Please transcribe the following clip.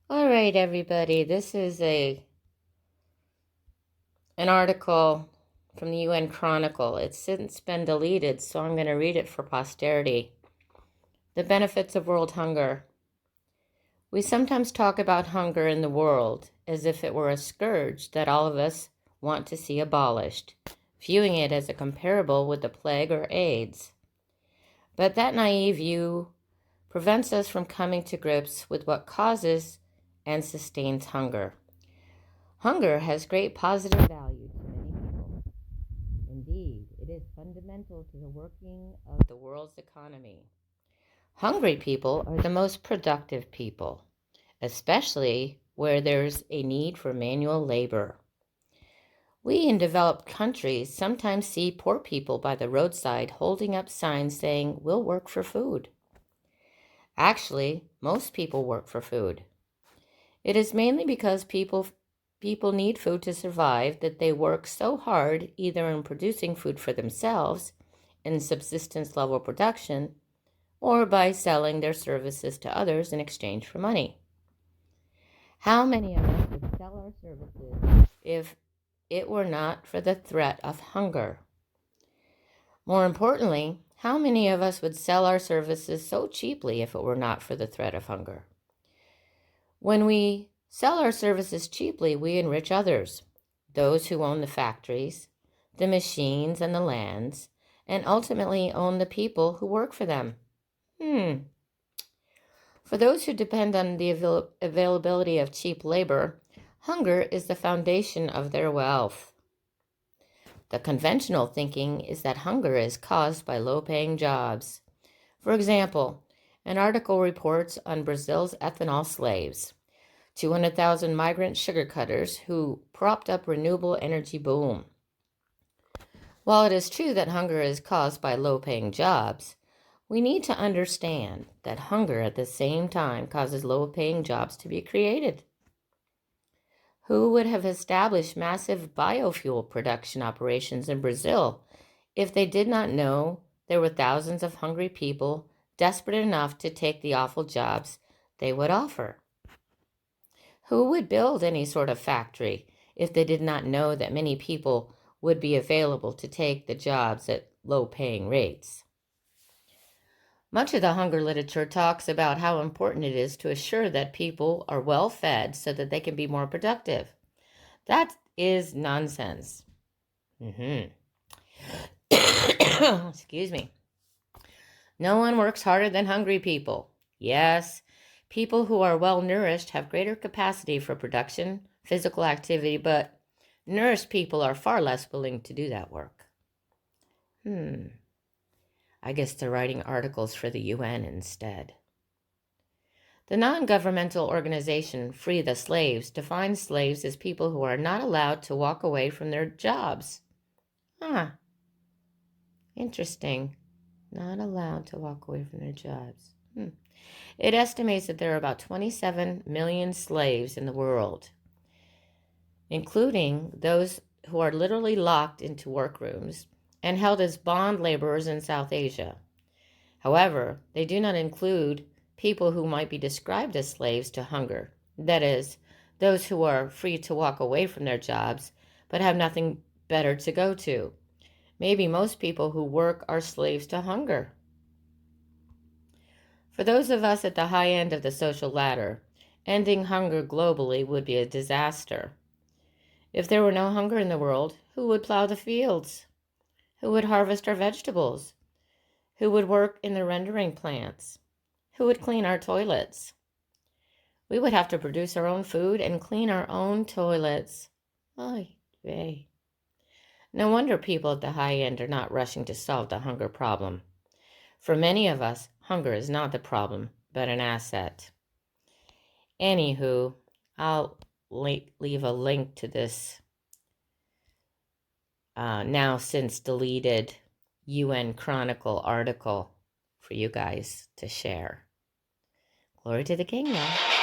All right, everybody. This is an article from the UN Chronicle. It's since been deleted, so I'm going to read it for posterity. The benefits of world hunger. We sometimes talk about hunger in the world as if it were a scourge that all of us want to see abolished, viewing it as a comparable with the plague or AIDS. But that naive view prevents us from coming to grips with what causes and sustains hunger. Hunger has great positive value to many people. Indeed, it is fundamental to the working of the world's economy. Hungry people are the most productive people, especially where there's a need for manual labor. We in developed countries sometimes see poor people by the roadside holding up signs saying, "We'll work for food." Actually, most people work for food. It is mainly because people need food to survive that they work so hard either in producing food for themselves in subsistence level production or by selling their services to others in exchange for money. How many of us would sell our services if it were not for the threat of hunger? More importantly, how many of us would sell our services so cheaply if it were not for the threat of hunger? When we sell our services cheaply, we enrich others, those who own the factories, the machines, and the lands, and ultimately own the people who work for them. For those who depend on the availability of cheap labor, hunger is the foundation of their wealth. The conventional thinking is that hunger is caused by low-paying jobs. For example, an article reports on Brazil's ethanol slaves, 200,000 migrant sugar cutters who propped up renewable energy boom. While it is true that hunger is caused by low-paying jobs, we need to understand that hunger at the same time causes low-paying jobs to be created. Who would have established massive biofuel production operations in Brazil if they did not know there were thousands of hungry people desperate enough to take the awful jobs they would offer? Who would build any sort of factory if they did not know that many people would be available to take the jobs at low-paying rates? Much of the hunger literature talks about how important it is to assure that people are well fed so that they can be more productive. That is nonsense. Excuse me. No one works harder than hungry people. Yes, people who are well nourished have greater capacity for production, physical activity, but nourished people are far less willing to do that work. I guess they're writing articles for the UN instead. The non-governmental organization Free the Slaves defines slaves as people who are not allowed to walk away from their jobs. Interesting. Not allowed to walk away from their jobs. It estimates that there are about 27 million slaves in the world, including those who are literally locked into workrooms and held as bond laborers in South Asia. However, they do not include people who might be described as slaves to hunger, that is, those who are free to walk away from their jobs but have nothing better to go to. Maybe most people who work are slaves to hunger. For those of us at the high end of the social ladder, ending hunger globally would be a disaster. If there were no hunger in the world, who would plow the fields? Who would harvest our vegetables? Who would work in the rendering plants? Who would clean our toilets? We would have to produce our own food and clean our own toilets. Ay vey. No wonder people at the high end are not rushing to solve the hunger problem. For many of us, hunger is not the problem, but an asset. Anywho, I'll leave a link to this now since deleted UN Chronicle article for you guys to share. Glory to the King, y'all.